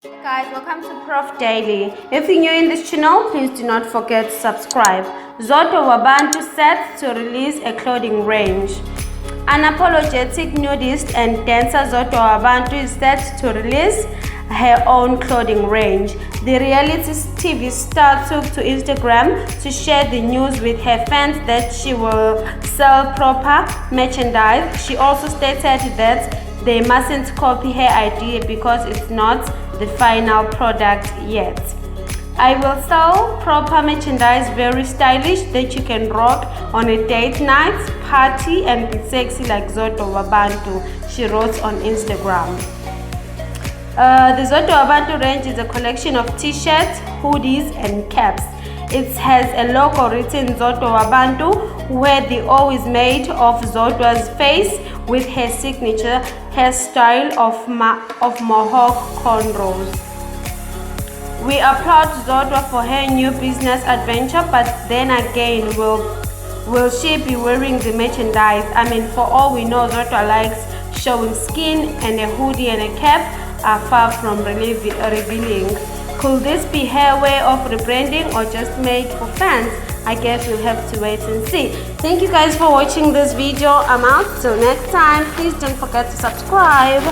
Guys, welcome to Prof Daily. If you're new in this channel, please do not forget to subscribe. Zodwa Wabantu set to release a clothing range. Unapologetic nudist and dancer Zodwa Wabantu is set to release her own clothing range. The reality TV star took to Instagram to share the news with her fans that she will sell proper merchandise. She also stated that they mustn't copy her idea because it's not the final product yet. I will sell proper merchandise, very stylish, that you can rock on a date night, party, and be sexy like Zodwa Wabantu, she wrote on Instagram. The Zodwa Wabantu range is a collection of t-shirts, hoodies, and caps. It has a logo written Zodwa Wabantu, where the O is made of Zodwa's face with her signature hairstyle of mohawk cornrows. We applaud Zodwa for her new business adventure, but then again, will she be wearing the merchandise? I mean, for all we know, Zodwa likes showing skin, and a hoodie and a cap are far from revealing. Could this be her way of rebranding or just made for fans? I guess we'll have to wait and see. Thank you guys for watching this video. I'm out. Till next time, please don't forget to subscribe.